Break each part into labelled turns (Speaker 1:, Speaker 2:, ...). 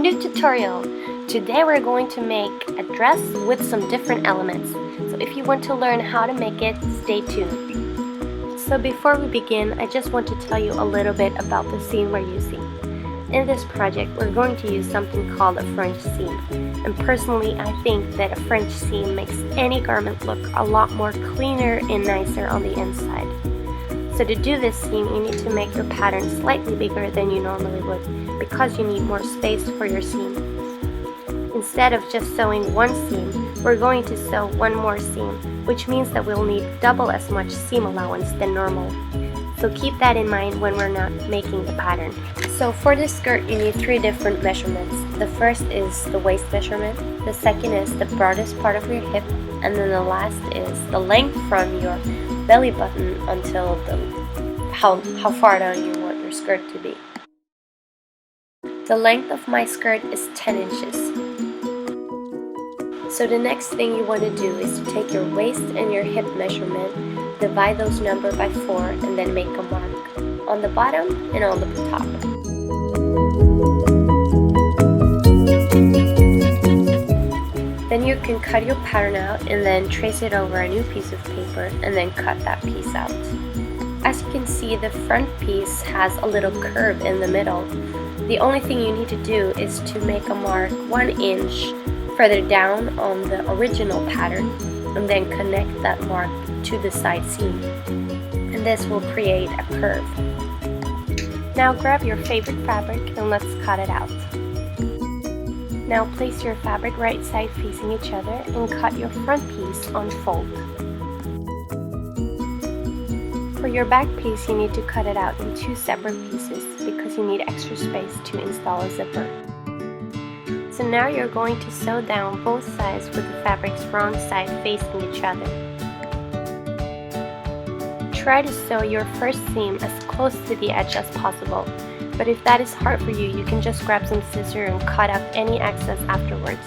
Speaker 1: New tutorial! Today we're going to make a dress with some different elements. So if you want to learn how to make it, stay tuned. So before we begin, I just want to tell you a little bit about the seam we're using. In this project, we're going to use something called a French seam. And personally, I think that a French seam makes any garment look a lot more cleaner and nicer on the inside. So to do this seam, you need to make your pattern slightly bigger than you normally would, because you need more space for your seam. Instead of just sewing one seam, we're going to sew one more seam, which means that we'll need double as much seam allowance than normal. So keep that in mind when we're not making the pattern. So for this skirt, you need 3 different measurements. The first is the waist measurement, the second is the broadest part of your hip, and then the last is the length from your belly button until how far down you want your skirt to be. The length of my skirt is 10 inches. So the next thing you want to do is to take your waist and your hip measurement, divide those numbers by 4, and then make a mark on the bottom and on the top. Then you can cut your pattern out and then trace it over a new piece of paper and then cut that piece out. As you can see, the front piece has a little curve in the middle. The only thing you need to do is to make a mark 1 inch further down on the original pattern and then connect that mark to the side seam. And this will create a curve. Now grab your favorite fabric and let's cut it out. Now place your fabric right side facing each other and cut your front piece on fold. For your back piece, you need to cut it out in 2 separate pieces because you need extra space to install a zipper. So now you're going to sew down both sides with the fabric's wrong side facing each other. Try to sew your first seam as close to the edge as possible. But if that is hard for you, you can just grab some scissors and cut up any excess afterwards.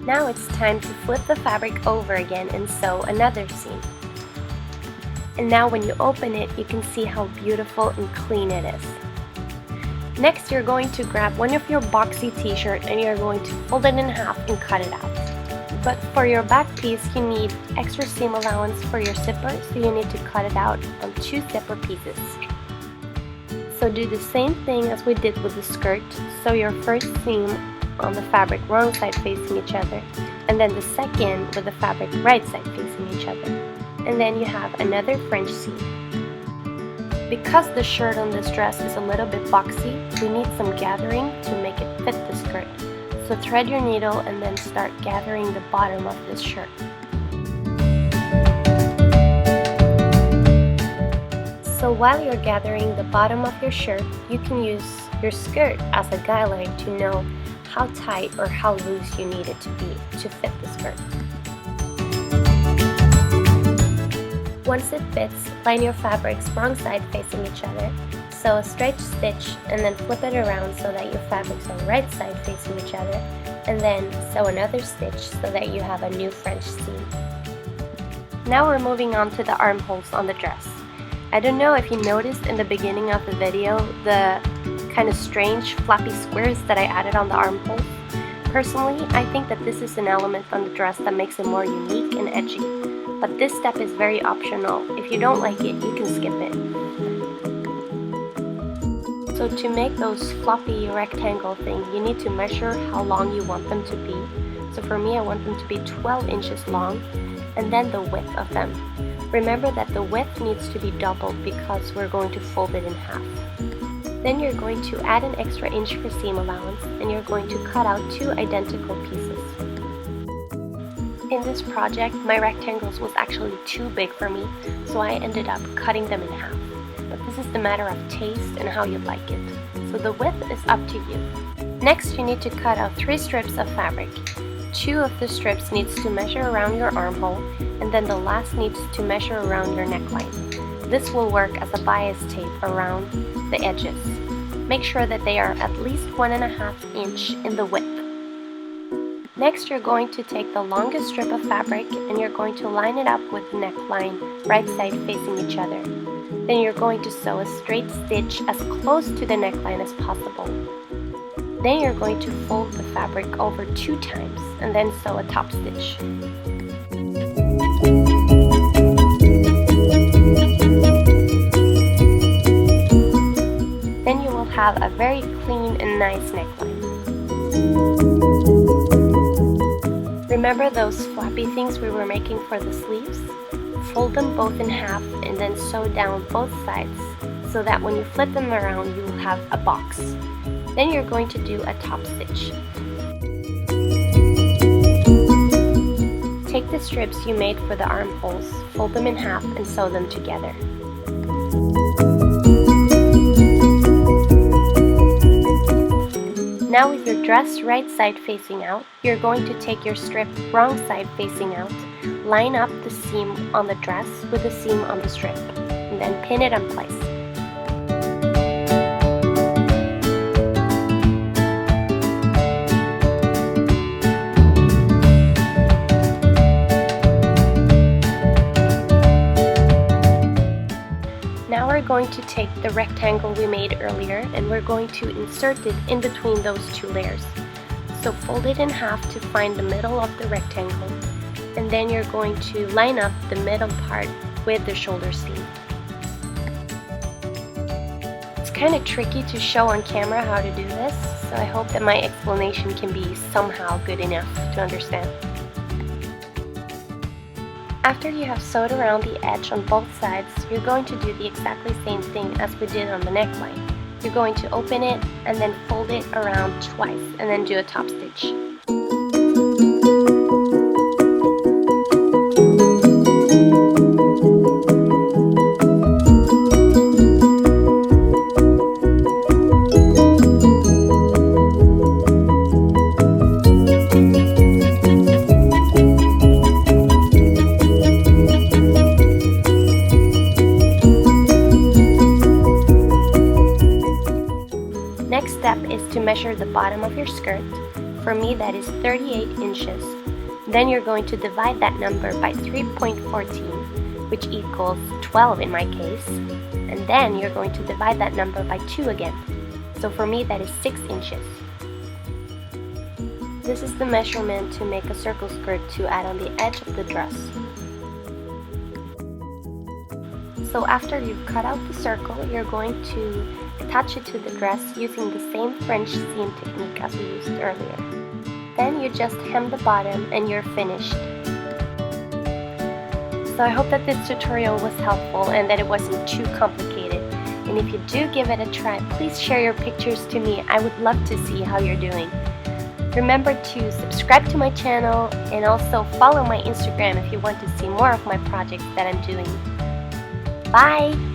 Speaker 1: Now it's time to flip the fabric over again and sew another seam. And now when you open it, you can see how beautiful and clean it is. Next, you're going to grab one of your boxy t-shirts and you're going to fold it in half and cut it out. But for your back piece, you need extra seam allowance for your zipper, so you need to cut it out on 2 separate pieces. So do the same thing as we did with the skirt. Sew your first seam on the fabric wrong side facing each other, and then the second with the fabric right side facing each other. And then you have another French seam. Because the shirt on this dress is a little bit boxy, we need some gathering to make it fit the skirt. So thread your needle and then start gathering the bottom of this shirt. So while you're gathering the bottom of your shirt, you can use your skirt as a guideline to know how tight or how loose you need it to be to fit the skirt. Once it fits, line your fabrics wrong side facing each other. Sew a straight stitch and then flip it around so that your fabrics are right side facing each other, and then sew another stitch so that you have a new French seam. Now we're moving on to the armholes on the dress. I don't know if you noticed in the beginning of the video the kind of strange floppy squares that I added on the armholes. Personally, I think that this is an element on the dress that makes it more unique and edgy. But this step is very optional. If you don't like it, you can skip it. So to make those floppy rectangle thing, you need to measure how long you want them to be. So for me, I want them to be 12 inches long, and then the width of them. Remember that the width needs to be doubled because we're going to fold it in half. Then you're going to add an extra inch for seam allowance, and you're going to cut out 2 identical pieces. In this project, my rectangles was actually too big for me, so I ended up cutting them in half. But this is the matter of taste and how you like it. So the width is up to you. Next, you need to cut out 3 strips of fabric. 2 of the strips needs to measure around your armhole, and then the last needs to measure around your neckline. This will work as a bias tape around the edges. Make sure that they are at least 1.5 inch in the width. Next, you're going to take the longest strip of fabric and you're going to line it up with the neckline right side facing each other. Then you're going to sew a straight stitch as close to the neckline as possible. Then you're going to fold the fabric over 2 times and then sew a top stitch. Then you will have a very clean and nice neckline. Remember those flappy things we were making for the sleeves? Fold them both in half and then sew down both sides so that when you flip them around you will have a box. Then you're going to do a top stitch. Take the strips you made for the armholes, fold them in half and sew them together. Now with your dress right side facing out, you're going to take your strip wrong side facing out, line up the seam on the dress with the seam on the strip, and then pin it in place. Now we're going to take the rectangle we made earlier and we're going to insert it in between those 2 layers. So fold it in half to find the middle of the rectangle, and then you're going to line up the middle part with the shoulder seam. It's kind of tricky to show on camera how to do this, so I hope that my explanation can be somehow good enough to understand. After you have sewed around the edge on both sides, you're going to do the exactly same thing as we did on the neckline. You're going to open it and then fold it around twice and then do a top stitch. Next step is to measure the bottom of your skirt. For me that is 38 inches. Then you're going to divide that number by 3.14, which equals 12 in my case. And then you're going to divide that number by 2 again. So for me that is 6 inches. This is the measurement to make a circle skirt to add on the edge of the dress. So after you've cut out the circle, you're going to attach it to the dress using the same French seam technique as we used earlier. Then you just hem the bottom and you're finished. So I hope that this tutorial was helpful and that it wasn't too complicated. And if you do give it a try, please share your pictures to me. I would love to see how you're doing. Remember to subscribe to my channel and also follow my Instagram if you want to see more of my projects that I'm doing. Bye!